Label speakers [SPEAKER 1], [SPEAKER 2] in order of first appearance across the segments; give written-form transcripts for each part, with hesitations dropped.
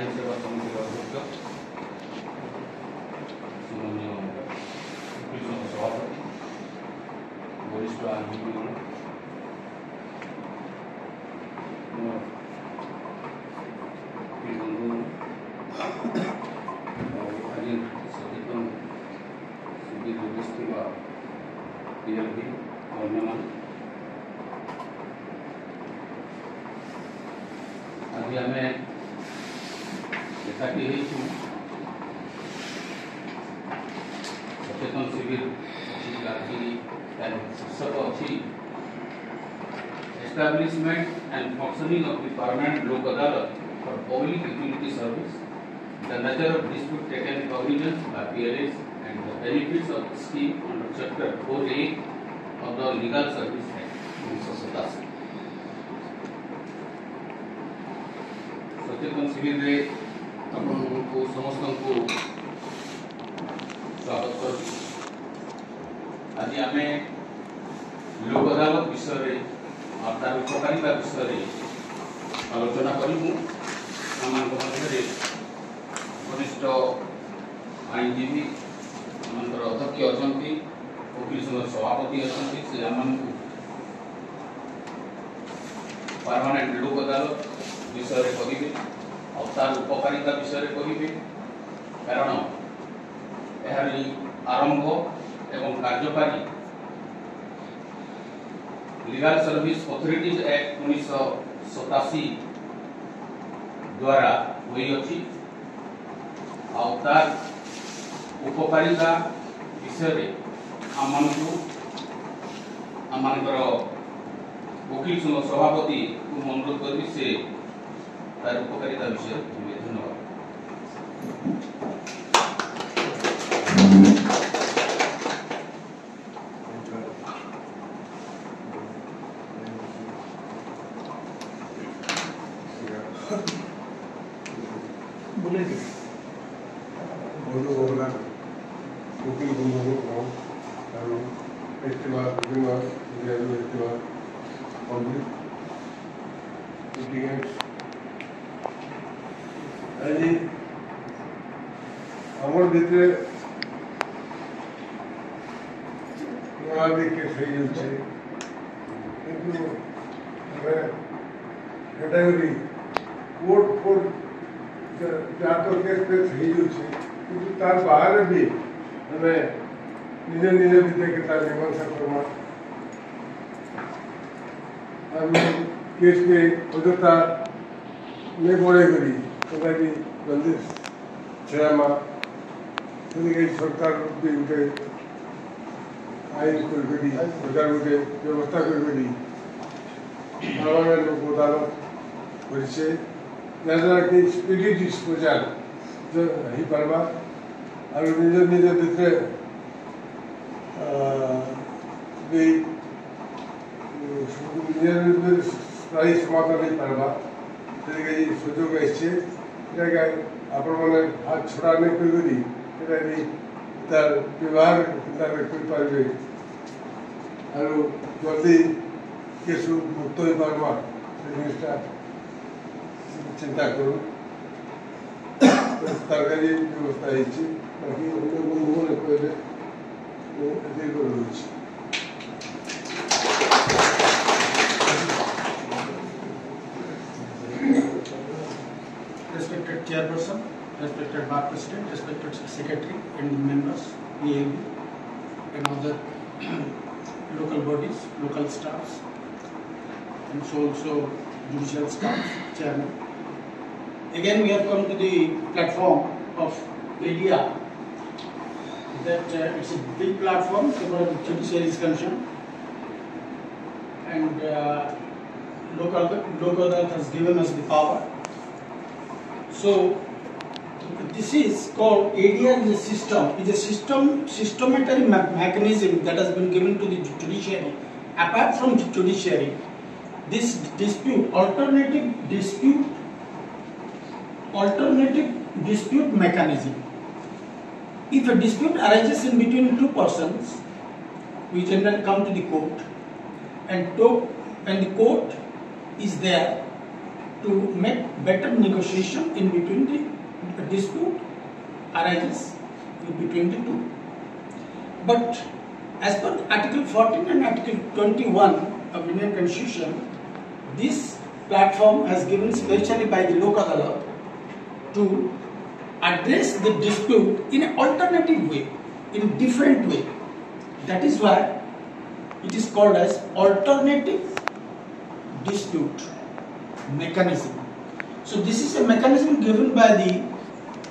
[SPEAKER 1] আইন সেবা সমিতির অধ্যক্ষ মাননীয় উকিল সংঘ সভাপতি, বরিষ্ঠ আইনজীবীগণ, বন্ধু আজ সচেতন শিবির উপস্থিত পিএলভি ଅନ୍ୟମାନେ ଆଜି ଆମେ ଏକାଠି ହେଇଛୁ ସଚେତନ ଶିବିର ଆଜି ତାର ଶୀର୍ଷକ ଅଛି establishment and functioning of the permanent Lok Adalat for public utility service, the nature of dispute taken cognizance by PLS and the benefits of the scheme under Chapter 4A of the Legal Service Act 1987. सचेतन शिविर रे आपको समस्त को स्वागत कर। आज आम लोक अदालत विषय और तार उपकारिता विषय आलोचना करूँ। वरिष्ठ आईनजीवी अध्यक्ष अच्छा वकिल संघ सभापति अच्छा से परमानेंट लोक अदालत विषय कहे और तार उपकारिता विषय कहे, कारण यार आरंभ एवं कार्यकारी लीगल सर्विस अथॉरिटीज एक्ट 1987 द्वारा हुई अच्छी और तार उपकारिता विषय आमर वकिल संघ सभापति को अनुरोध करी से तार उपकारिता विषय धन्यवाद।
[SPEAKER 2] वकील बंधु आज आमर भितर केस कैटेगरी कोर्ट फोर्ट जहाँ तो केस तार बाहर भी हमें निजे निजे भितर के तार मीमांसा करमा केस के अजता नहीं बढ़े करी तथापि जल्दी छमा सरकार भी गोटे आईन सरकार गोटे व्यवस्था करी परमानेंट लोक अदालत करें जहाँ कि स्पीडी डिस्पोजल हो पार्बा और निज निज भितर स्थायी समाधान हो पार्बा से सुजोग आसचे आपण मैंने हाथ छड़ा नहीं करी तार व्यवहार करें और जल्दी केस मुक्त हो पार्बा जिनटा चिंता करूँ सरकारी व्यवस्था बाकी अन्य बंधु मैंने कहले
[SPEAKER 3] Respected Chairperson, respected Bar President, respected Secretary and members, PAB and other local bodies, local staffs, and so also judicial staff, Chairman. Again, we have come to the platform of media. That it's a big platform so far as judiciary is concerned, and local adalat has given us the power. So this is called ADR is a system. It's a systematic mechanism that has been given to the judiciary. Apart from the judiciary, this alternative dispute mechanism. If a dispute arises in between two persons, we generally come to the court, and the court is there to make better negotiation in between the dispute arises in between the two. But as per Article 14 and Article 21 of Indian Constitution, this platform has given specially by the Lok Adalat to address the dispute in an alternative way, in different way. That is why it is called as alternative dispute mechanism. So this is a mechanism given by the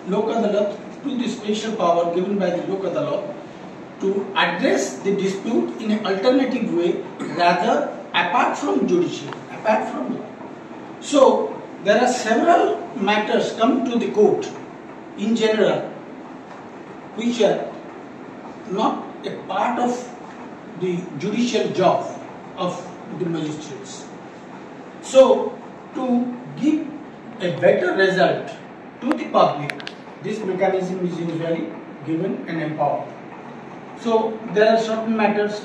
[SPEAKER 3] Lok Adalat, to the special power given by the Lok Adalat to address the dispute in an alternative way, rather apart from judicial, apart from law. So there are several matters come to the court in general which are not a part of the judicial job of the magistrates. So to give a better result to the public, this mechanism is usually given and empowered. So there are certain matters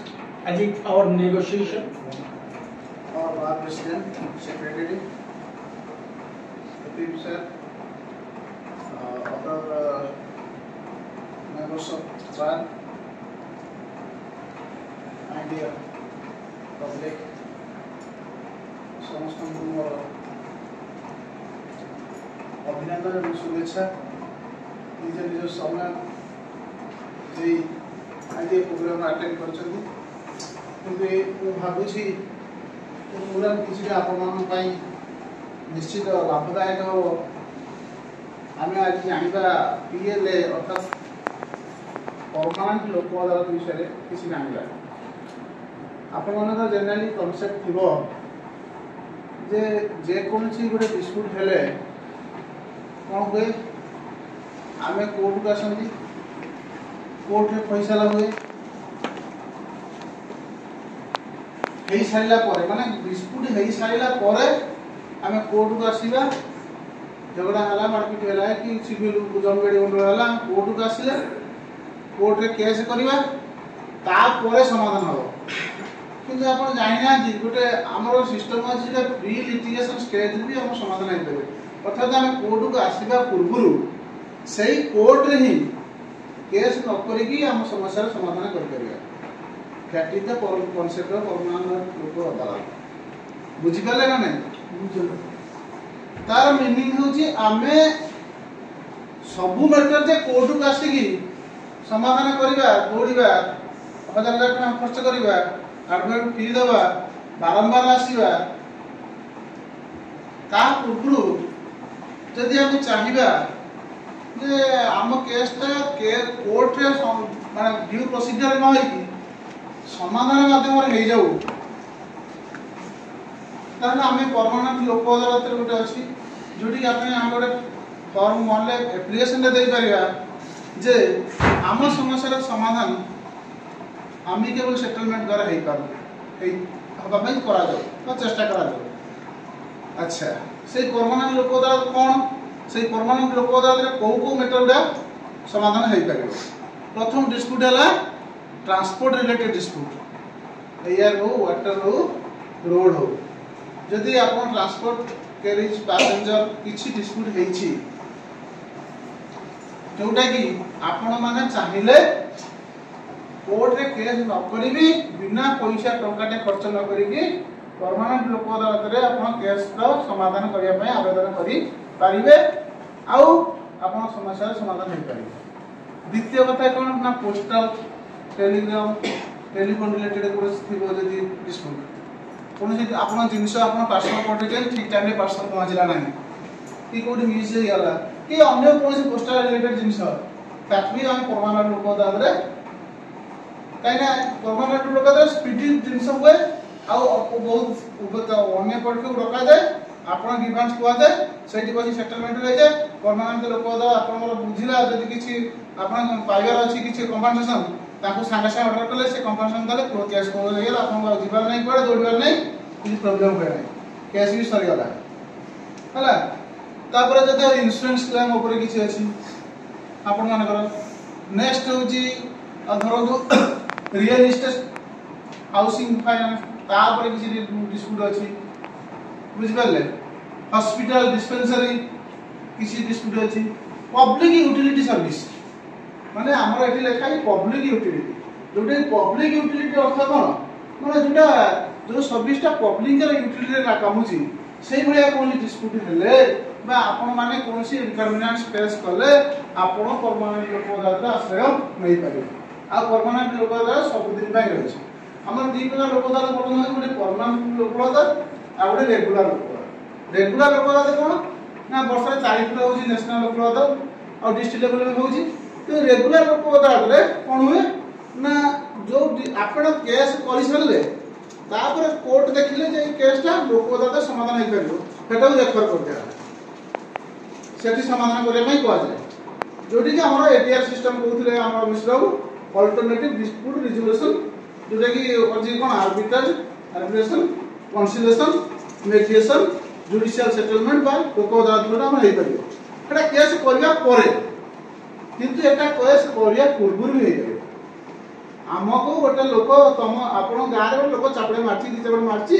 [SPEAKER 3] as in our negotiation.
[SPEAKER 4] Our Bar President, Secretary, Deep Sir, other members of Bar, and the public, ସମସ୍ତଙ୍କୁ ମୋର ଅଭିନନ୍ଦନ ଏବଂ ଶୁଭେଚ୍ଛା। ନିଜ ନିଜ ସମୟ ଦେଇ ଆଜି ଏ ପ୍ରୋଗ୍ରାମ ଆଟେଣ୍ଡ କରିଛନ୍ତି। କିନ୍ତୁ ମୁଁ ଭାବୁଛି ପ୍ରୋଗ୍ରାମ କିଛିଟା ଆପଣମାନଙ୍କ ପାଇଁ ନିଶ୍ଚିତ ଲାଭଦାୟକ ହେବ। ଆମେ ଆଜି ଜାଣିବା PLA ଅର୍ଥାତ୍ ପରମାନେଣ୍ଟ ଲୋକ ଅଦାଲତ ବିଷୟରେ କିଛି ଜାଣିବା। ଆପଣମାନଙ୍କର ଜେନେରାଲି କନସେପ୍ଟ ଥିବ ଯେ ଯେକୌଣସି ଗୋଟେ ଡିସ୍ପ୍ୟୁଟ୍ ହେଲେ କ'ଣ ହୁଏ, ଆମେ କୋର୍ଟକୁ ଆସନ୍ତି, କୋର୍ଟରେ ଫଇସଲା ହୁଏ, ହେଇସାରିଲା ପରେ ମାନେ ଡିସ୍ପ୍ୟୁଟ୍ ହେଇସାରିଲା ପରେ ଆମେ କୋର୍ଟକୁ ଆସିବା। ଝଗଡ଼ା ହେଲା, ମାରପିଟ ହେଲା କି ସିଭିଲ ଜମିବାଡ଼ି ଗଣ୍ଡଗୋଳ ହେଲା, କୋର୍ଟକୁ ଆସିଲେ କୋର୍ଟରେ କେସ୍ କରିବା, ତାପରେ ସମାଧାନ ହେବ। କିନ୍ତୁ ଆପଣ ଜାଣିନାହାନ୍ତି ଗୋଟେ ଆମର ସିଷ୍ଟମ ଅଛି ଯେ ପ୍ରି ଲିଟିଗେସନ ଷ୍ଟେଜରେ ବି ଆମ ସମାଧାନ ହେଇପାରିବ। ଅର୍ଥାତ୍ ଆମେ କୋର୍ଟକୁ ଆସିବା ପୂର୍ବରୁ ସେଇ କୋର୍ଟରେ ହିଁ କେସ୍ ନ କରିକି ଆମ ସମସ୍ୟାର ସମାଧାନ କରିପାରିବା। That is the concept of permanent Lok ଅଦାଲତ। ବୁଝିପାରିଲେ ନା ନାହିଁ? ତାର ମିନିଂ ହେଉଛି ଆମେ ସବୁ ମ୍ୟାଟର ଯେ କୋର୍ଟକୁ ଆସିକି ସମାଧାନ କରିବା, ଦୌଡ଼ିବା, ହଜାର ହଜାର ଟଙ୍କା ଖର୍ଚ୍ଚ କରିବା, ଆଡଭୋକେଟ ଫି ଦେବା, ବାରମ୍ବାର ଆସିବା, ତା ପୂର୍ବରୁ ଯଦି ଆମେ ଚାହିଁବା ଯେ ଆମ କେସ୍ଟା କୋର୍ଟରେ ମାନେ ଡ୍ୟୁ ପ୍ରୋସିଡିଅର ନ ହେଇକି ସମାଧାନ ମାଧ୍ୟମରେ ହେଇଯାଉ, ତାହେଲେ ଆମେ ପରମାନେଣ୍ଟ ଲୋକ ଅଦାଲତରେ ଗୋଟେ ଅଛି ଯୋଉଠିକି ଆମେ ଗୋଟେ ଫର୍ମ ମଲେ ଆପ୍ଲିକେସନଟା ଦେଇପାରିବା ଯେ ଆମ ସମସ୍ୟାର ସମାଧାନ ଆମିକେବଲ ସେଟଲମେଣ୍ଟ ଦ୍ୱାରା ହେବା ପାଇଁ କରାଯାଉ ବା ଚେଷ୍ଟା କରାଯାଉ। ଆଚ୍ଛା, ସେଇ ପରମାନେଣ୍ଟ ଲୋକ ଅଦାଲତ କ'ଣ? ସେଇ ପରମାନେଣ୍ଟ ଲୋକ ଅଦାଲତରେ କୋଉ କୋଉ ମ୍ୟାଟର ଗୁଡ଼ା ସମାଧାନ ହେଇପାରିବ? ପ୍ରଥମ ଡିସ୍ପ୍ୟୁଟ୍ ହେଲା ଟ୍ରାନ୍ସପୋର୍ଟ ରିଲେଟେଡ୍ ଡିସ୍ପ୍ୟୁଟ୍, ଏୟାର ହଉ, ୱାଟର ହଉ, ରୋଡ ହଉ। ଯଦି ଆପଣ ଟ୍ରାନ୍ସପୋର୍ଟ କ୍ୟାରେଜ ପାସେଞ୍ଜର କିଛି ଡିସ୍ପ୍ୟୁଟ୍ ହେଇଛି ଯୋଉଟାକି ଆପଣମାନେ ଚାହିଁଲେ କୋର୍ଟରେ କେସ୍ ନ କରିବି, ବିନା ପଇସା ଟଙ୍କାଟେ ଖର୍ଚ୍ଚ ନ କରିକି ପରମାନେଣ୍ଟ ଲୋକ ଅଦାଲତରେ ଆପଣ କେସ୍ର ସମାଧାନ କରିବା ପାଇଁ ଆବେଦନ କରିପାରିବେ, ଆଉ ଆପଣ ସମସ୍ୟାର ସମାଧାନ ହେଇପାରିବେ। ଦ୍ୱିତୀୟ କଥା କ'ଣ ନା ପୋଷ୍ଟାଲ, ଟେଲିଗ୍ରାମ, ଟେଲିଫୋନ ରିଲେଟେଡ୍ କୌଣସି ଥିବ ଯଦି ଡିସ୍ପ୍ୟୁଟ୍, କୌଣସି ଆପଣ ଜିନିଷ ଆପଣ ପାର୍ସଲ ପଠେଇଛନ୍ତି ଠିକ୍ ଟାଇମ୍ରେ ପାର୍ସଲ ପହଞ୍ଚିଲା ନାହିଁ, କି କେଉଁଠି ମିସ୍ ହେଇଗଲା, କି ଅନ୍ୟ କୌଣସି ପୋଷ୍ଟାଲ ରିଲେଟେଡ୍ ଜିନିଷ, ତାକୁ ବି ଆମେ ପରମାନେଣ୍ଟ ଲୋକ ଅଦାଲତରେ, କାହିଁକିନା ପରମାନେଣ୍ଟ ଲୋକ ଅଦାଲତରେ ସ୍ପିଡି ଜିନିଷ ହୁଏ, ଆଉ ବହୁତ ଅନ୍ୟ ପକ୍ଷକୁ ଡକାଯାଏ, ଆପଣ ଗ୍ରିଭାନ୍ସ କୁହାଯାଏ, ସେଇଠି ବସି ସେଟଲମେଣ୍ଟ ହେଇଯାଏ। ପରମାନେଣ୍ଟ ଲୋକ ଅଦାଲତ ଆପଣଙ୍କର ବୁଝିଲା ଯଦି କିଛି ଆପଣ ପାଇବାର ଅଛି କିଛି କମ୍ପନସେସନ, ତାଙ୍କୁ ସାଙ୍ଗେ ସାଙ୍ଗେ ଅର୍ଡର କଲେ ସେ କମ୍ପନସେସନ ଦେଲେ କେସ୍ କ୍ଲୋଜ ହେଇଗଲା, ଆପଣଙ୍କୁ ଆଉ ଯିବାର ନାହିଁ, କୁଆଡ଼େ ଦୌଡ଼ିବାର ନାହିଁ, କିଛି ପ୍ରୋବ୍ଲେମ ହୁଏ ନାହିଁ, କେସ୍ ବି ସରିଗଲା ହେଲା। ତାପରେ ଯଦି ଇନ୍ସୁରାନ୍ସ କ୍ଲେମ୍ ଉପରେ କିଛି ଅଛି ଆପଣମାନଙ୍କର, ନେକ୍ସଟ ହେଉଛି ଧରନ୍ତୁ ରିଏଲ ଇଷ୍ଟେଟ୍ ହାଉସିଂ ଫାଇନାନ୍ସ, ତା ଉପରେ କିଛି ଡିସ୍ପ୍ୟୁଟ୍ ଅଛି, ବୁଝିପାରିଲେ? हॉस्पिटल डिस्पेंसरी किसी डिस्प्यूट अच्छी पब्लिक यूटिलिटी सर्विस माने हमर एठी लिखा है पब्लिक यूटिलिटी जोटे पब्लिक यूटिलिटी अर्थ कोन माने जोटा जो सर्विसटा पब्लिक रे यूटिलिटी ला कामुची सेही भलिया कोन डिस्प्यूट हेले बा आपण माने कोनसी इनकन्वीनियंस फेस कले आपण परमानेंट लोक अदालत आश्रय नै पारे आ परमानेंट लोक अदालत सब दिन पाई रहै हमर दी प्रकार लोक अदालत बोलनो गोटे परमानेंट लोक अदालत आ गोटे रेगुलर लोक अदालत कोन ना वर्ष 4 किलो होची नेशनल लोक अदालत और डिस्ट्रिक्ट लेवल में होची तो रेगुलर लोक अदालत रे कोन हुए ना जो आपण केस करि सरले तापर कोर्ट देखिले जे केसटा लोक अदालत समाधान हे करियो सेटा रेफर कर दिया सेठी समाधान करे में को जाय जोटी कि हमर एटीआर सिस्टम कहउथिले हमर मिश्रबाबू अल्टरनेटिव डिस्प्यूट रिजोल्यूशन जोटा कि अजी कोन arbitration conciliation mediation judicial settlement by Lok Adalat हम हे करियो एटा केस करिया परे किंतु एटा केस करिया पूर्व भी हे करियो हमको गोटे लोक तुम आपण गाँव रे लोक चापड़े मारची दी चापड़े मारची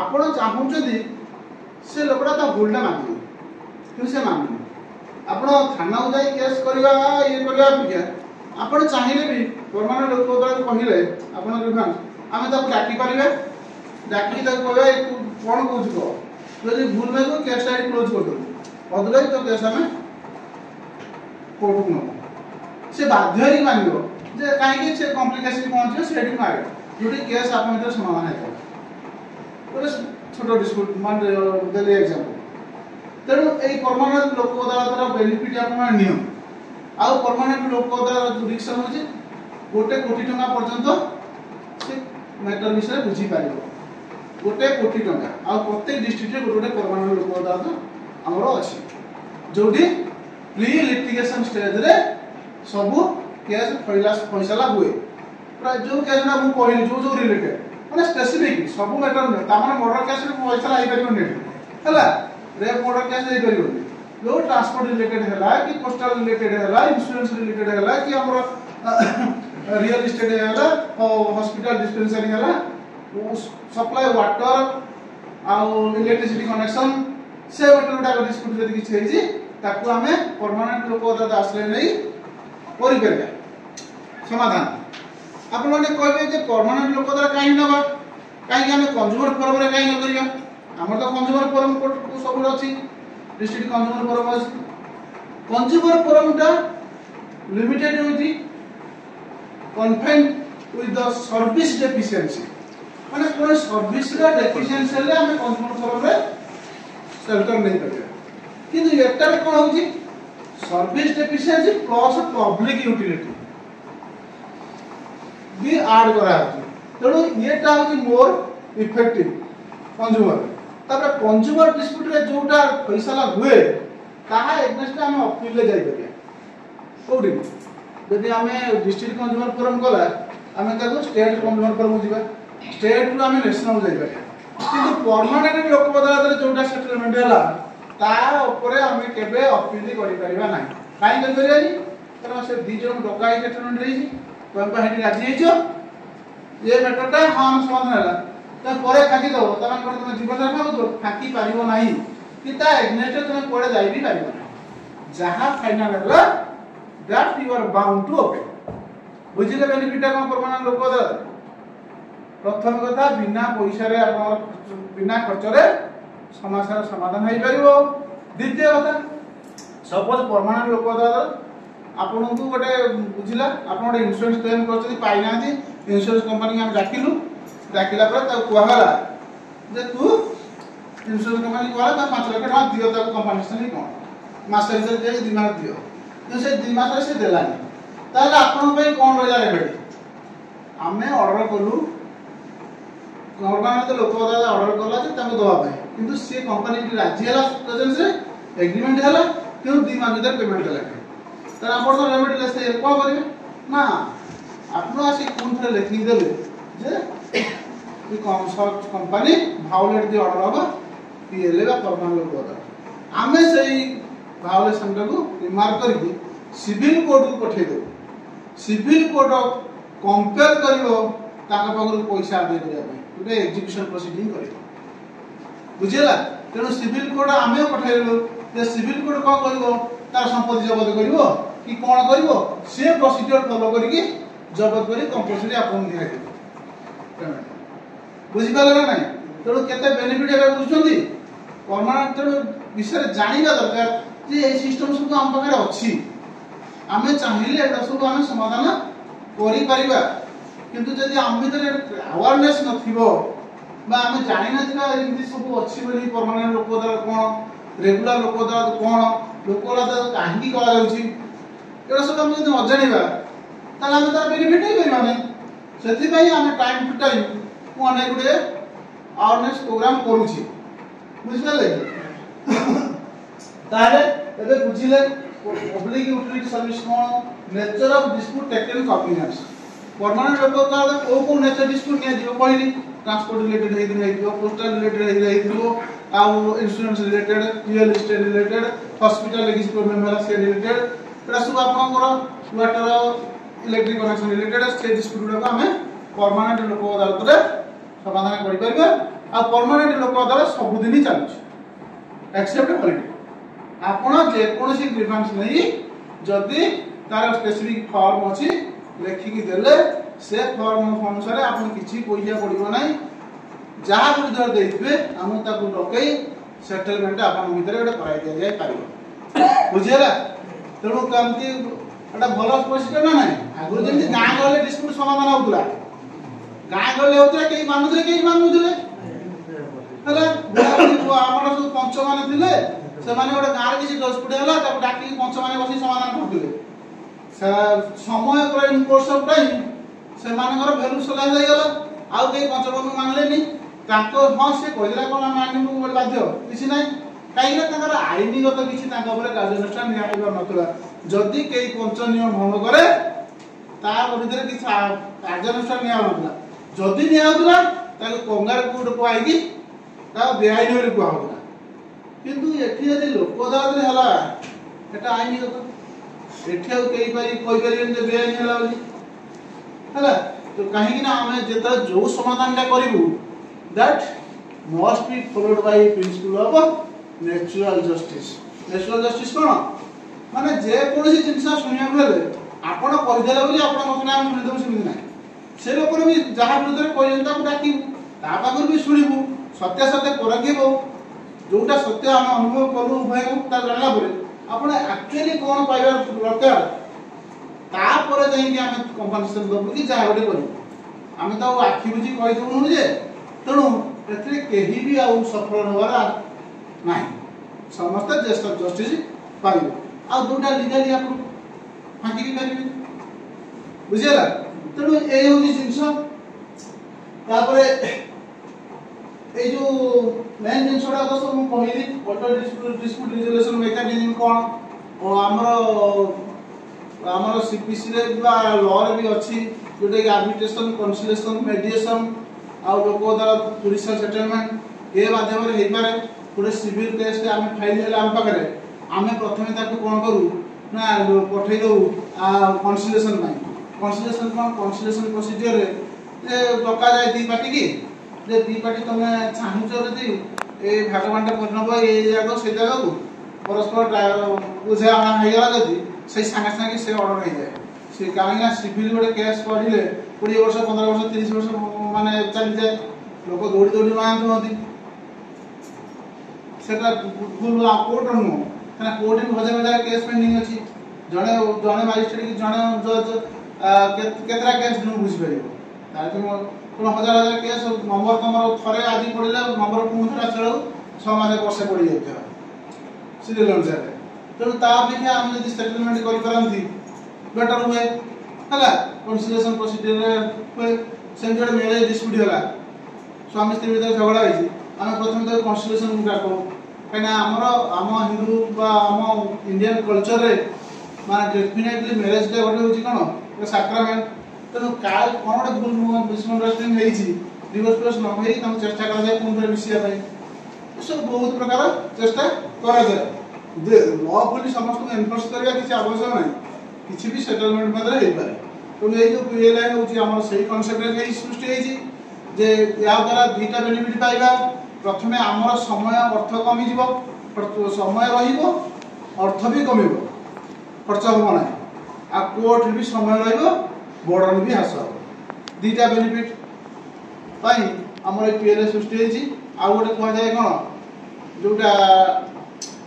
[SPEAKER 4] आपण चाहूचदी से लोकटा ता भूलटा मानी कि से मानी आपण थाना जाई केस करबा ये करबा अपेक्षा आपण चाहिए भी परमानेंट लोक अदालत कहिले आपण रिमांड आमे तब डाकी परिबे डाकी तक कहबे कोन कहू को যদি ভুল ভাই কেস টাইট ক্লোজ করে দেব অদরওয়াইজ তো কেস আমি কোর্ট নো সে বাধ্য হি মানিব যে কাইকে সে কমপ্লিকেশন পৌঁছে সেটি মারে যদি কেস আপন ভিতর সমাধান হয় তো ছোট ডিসপুট মান দেলে एग्जांपल তেଣୁ এই परमानेंट লোক अदालतर बेनिफिट आपण नियम आ परमानेंट लोक अदालत जुडिक्शन होची 1 कोटी टका पर्यंत से मैटर विषय बुझी पारिबो 1 कोटी टका आ प्रत्येक डिस्ट्रिक्ट रे गोटे परमानेंट लोक अदालत हमरो अछि जोडी प्री लिटिगेशन स्टेज रे सब केस फैसला हुए प्राय जो केस ना मु कहली जो रिलेटेड माने स्पेसिफिक सब मैटर न ता माने मर्डर केस रे फैसला आइ परिबो नै हला रेप मर्डर केस आइ परिबो जो ट्रांसपोर्ट रिलेटेड हैला कि पोस्टल रिलेटेड हैला इंश्योरेंस रिलेटेड हैला कि हमरो रियल एस्टेट हैला हॉस्पिटल डिस्पेंसरी हैला सप्लाई वाटर आ इलेक्ट्रिसिटी कनेक्शन से मैटर गुडा डिस्प्यूट जदी कि छै ताकू हमें परमानेंट लोक अदालत आश्रय नै करि परबा समाधान आपण माने कहबे जे परमानेंट लोक अदालत काई नबा काई हमें कंज्यूमर फोरम रे काई न करिया हमर तो कंज्यूमर फोरम कोर्ट को सब अछि डिस्ट्रिक्ट कंज्यूमर फोरम अछि कंज्यूमर फोरम टा लिमिटेड होती confined with the service deficiency माने कोन सर्विस रा डेफिशिएंसी ले हमें कंज्यूमर फोरम रे शेल्टर नहीं करिया किंतु एटा रे कोन होची service deficiency plus public utility भी ऐड करा है तेणु येटा होची मोर इफेक्टिव कंज्यूमर तापर कंज्यूमर डिस्प्यूट रे जोटा फैसला हुए ताहा एग्नेस्ट हम अपील ले जाई परिया कोडी यदि हमें डिस्ट्रिक्ट कंज्यूमर फोरम कला हमें ताको स्टेट कंज्यूमर फोरम जिबा स्टेट रु हमें नेशनल जाई परिया किंतु परमानेंट लोक अदालत रे जोटा सेटलमेंट हैला ता ऊपर हमें केबे अपील करि परिबा नाही काई कर परियानी कारण से दी जन डकाई सेटलमेंट रही तुम हेटी राजी हेचो ये मैटरटा हम समाधान हैला त परे फाकी दो तमन कोन तुम जीवन रखा हो फाकी पारिबो नाही कि ता एग्नेस्ट तुम पड़े जाई भी पारिबो नाही जहां फाइनल हैला that you are bound to open बुझिले बेनिफिट कोन परमानेंट लोक अदालत प्रथम कथा बिना पैसा रे आपण बिना खर्च रे समस्या समाधान होई परिबो द्वितीय कथा सपोज परमानेंट लोक अदालत आपन को गोटे बुझिला आपन गोटे इंश्योरेंस क्लेम करछथि पाइ नाथि इंश्योरेंस कंपनी हम डाकिला पर ता कहला जे तू इंश्योरेंस कंपनी कहला ता 5 लाख टका दियो ता कंपनसेशन ही कोन मास रिजल्ट दे 2 मास दियो तो से 2 मास से देलानी ताले आपन पे कोन रहला रेमेडी हमें ऑर्डर करू गवर्नमेंट लोक अदालत ऑर्डर करला जे तामे दवा पाए किंतु से कंपनी की राज्य हला प्रेजेंस रे एग्रीमेंट हला क्यों 2 मास भीतर पेमेंट हला तर आपण तो रेमेडी लेसे को करिवे ना आपण आसी कोन थरे लिखि देबे जे ई कंपनी भायोलेट दी ऑर्डर होबा पीएलए बा परमानेंट लोक अदालत आमे सेही भायोलेशन को रिमार्क करके सिविल कोर्ट को पठे दो सिविल कोर्ट कंपेयर करिवो ताका पगरु पैसा दे दिया गोटे एग्जीक्यूशन प्रोसीडिंग करिवो बुझिला तेणु सिविल कोड आमे पठाइलु जे सिविल कोड कोन करबो तार संपत्ति जब्त करबो कि कोन करबो से प्रोसीजर फॉलो करिकि जब्त करी कंपल्सरी आपन दिया पेमेंट बुझि पाला ना तेणु केते बेनिफिट है बुझछंती परमानेंट तेणु विषय जानिबा दरकार जे ए सिस्टम सब हम पाखरे अछि आमे चाहिए एटा सब आमे समाधान करि परिबा किंतु जदि हम भीतर अवेयरनेस नथिबो बा आमे जानि नथिबा एमति सब अछि बोली परमानेंट लोक अदालत कोन रेगुलर लोक अदालत कोन लोक अदालत काहेकि करा जाउची एटा सब हम जदि अजानिबा ताले आमे तार बेनिफिट नै परिबा नै सेति पई आमे टाइम टू टाइम को अनेक गुडे अवेयरनेस प्रोग्राम करूची बुझले ताले एबे बुझिले पब्लिक यूटिलिटी सर्विस कोन nature of dispute taken cognizance permanent Lok Adalat को नेचर डिस्प्यूट ने दियो पहिली ट्रांसपोर्ट रिलेटेड है पोस्टल रिलेटेड है आ insurance related real estate related hospital लेकिस प्रॉब्लम होला से रिलेटेड एटा सब आपनकर वाटर इलेक्ट्रिक कनेक्शन रिलेटेड से डिस्प्यूट को हमें परमानेंट लोक अदालत रे समाधान करि परबे आ परमानेंट लोक अदालत सब दिन ही चलुछ एक्सेप्ट हॉलिडे आपण जे कोनोसी ग्रीवेंस नहीं जदी तार स्पेसिफिक फॉर्म अछि लेखिकी देले से फॉर्म अनुसार आपण किछि पैसा पड़िबो नै जहा विरुद्ध देइबे हम ताकू डकई सेटलमेंट आपण भीतर एटा कराइ दिया जाय पारिबो बुझियला तेणु कांती एटा भलो प्रोसीजर ना नै आगु जेंति गां गले डिस्प्यूट समाधान होतला गां गले होतला केई मानुदले हला हमर सब पंच माने थिले से माने ओटा गां रे किछि डिस्प्यूट होला ताकू डाकी पंच माने बसी समाधान करथिले समय पर इन कोर्स ऑफ टाइम से मानकर वैल्यू सला जाय गला आउ के पंचबंधु मानले नि ताको हां से कहला कोन मानिबु बोल बाध्य किछि नै काइला तकर आईनीगत किछि ताका ऊपर कार्यानुष्ठान निया होइबा नतला जदी केई पंच नियम भंग करे ता विरुद्ध किछि कार्यानुष्ठान निया होतला जदी निया होतला ताको कंगार कोड को आइगी ता बेआईन रे को होतला किंतु एठी जदी लोक अदालत रे हला एटा आईनीगत एठी आ केई पारी कोइ पारी जे बेआईन हला बोली हला तो कहीं ना हमें जेता जो समाधान टा करिवु that must be followed by principle of natural justice कोन माने जे कोनसी जिंस सुनिया भेले आपण कहिदेला बोली आपण मत नाम सुनि दउ सुनि नै से लोक भी जहा विरुद्ध कहियंता को डाकी ता पाखर भी सुनिबु सत्य सत्य परखिबो जोटा सत्य हम अनुभव करू भय ता जानला परे आपण एक्चुअली कोन पाइबा दरकार तापर जाई कि हमें कंपनसेशन दबु कि जा होडे करी हमें तो आखि बुझी कहि दउनु जे तणु एथरे केही भी आ सफल होवारा नाही समस्त जस्टिस पाइबो आ दुटा लीगली आपन फांकी भी करिवे बुझियला तणु ए होजी जिंस तापर ए जो मेन जिंसडा तो सब कहिली वाटर डिस्प्यूट रिजोल्यूशन मेकानिज्म कोन और हमर सीपीसी रे बा लॉ रे भी अछि जोटे कि आर्बिट्रेशन कंसिलिएशन मेडिएशन आ लोक अदालत जुडिशियल सेटलमेंट ए माध्यम रे हेइ पारे पुरे सिविल केस के हम फाइल हेला हम पाखरे आमे प्रथमे ताकू कोन करू ना पठै दउ आ कंसिलिएशन प्रोसीजर रे जे डका जाय दी पार्टी की जे दी पार्टी तमे चाहू जदी ए भागवांटा करनबो ए जागो से जागो को परस्पर बुझा हेगला जदी से संगे संगे से ऑर्डर हो जाए से काहेना सिविल गोटे केस पढ़िले 20 वर्ष 15 वर्ष 30 वर्ष माने चली जाए लोक दौड़ी दौड़ी मान होती सेटा फुल कोर्ट नु ना कोर्ट में हजार हजार केस पेंडिंग अछि जने मजिस्ट्रेट की जने जज केतरा केस नु बुझि परिबो ताकि कोन हजार हजार केस नंबर तमर थरे आजि पड़िले नंबर पुनरा चलो 6 मास वर्ष पड़ी जाय सीरियल अनुसार तो ता अपेक्षा हम यदि सेटलमेंट करि करंती बेटर हुए हला कंसिलिएशन प्रोसीजर हुए सेंटर मैरिज डिस्प्यूट होला स्वामी स्त्री भीतर झगड़ा होई हम प्रथम तो कंसिलिएशन डाको कना हम हिंदू बा हम इंडियन कल्चर रे माने डेफिनेटली मैरिज डे गोटे होची कोन सैक्रामेंट तो काल कोन गोटे भूल मिसअंडरस्टैंडिंग हेची डिवोर्स प्रोसेस न हेई हम चेष्टा कर जाय कोन रे मिसिया भाई सब बहुत प्रकार चेष्टा करा जाय लॉ पुलिस समस्त एनफोर्स करबा किछि आवश्यक नै किछि भी सेटलमेंट मदर हे पारे तो ए जो पीएलआई होची हमर सही कांसेप्ट रे सृष्टि हेची जे या द्वारा दुईटा बेनिफिट पाइबा प्रथमे आमर समय अर्थ कमिଯିବ समय रहिबो अर्थ भी कमिबो खर्च हो ना आ कोर्ट भी समय रहिबो बर्डन भी हास हो दीटा बेनिफिट पाई हमर पीएलए सृष्टि हेछि आ गोटे कह जाय कोन जोटा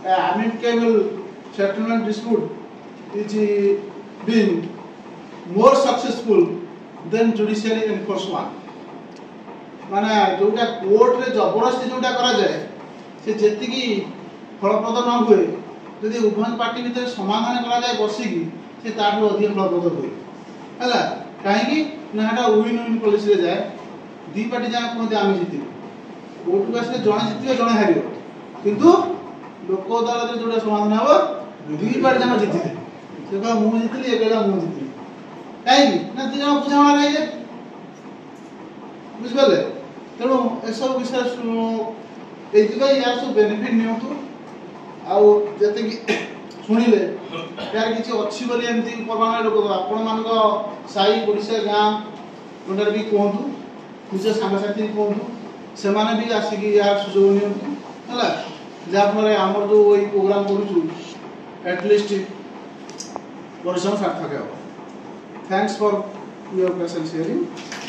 [SPEAKER 4] amicable settlement dispute is being more successful than judicially enforced one माने जोटा कोर्ट रे जबरदस्ती जोटा करा जाए से जेति की फलप्रद न हुए यदि उभय पार्टी भीतर समाधान करा जाए बसिकी से ताठू अधिक फलप्रद हुए हला काहे कि नाटा विन विन पॉलिसी रे जाए दी पार्टी जान कहते आमी जितिबो कोर्ट को आसे जणे जितिबो जणे हारियो किंतु लोक अदालत रे जोटा समाधान हबो दी पार्टी जान जितिबे से कह मु जितली एकला मु जितली काहे कि ना दी जण बुझावा रही जे बुझबले तेणु एसब विषय यार सब बेनिफिट नियंतु आउ जते कि सुनिले यार किछि अछि बोली एमती परमानेंट लोक आपण मानको साई ओडिसा गां कोनर भी कोहतु निज संग साथी कोहतु से माने भी आसी कि यार सुजोग नियंतु हला जा फले हमर जो ओई प्रोग्राम करूछु एटलीस्ट परिश्रम सार्थक हो thanks for your presence hearing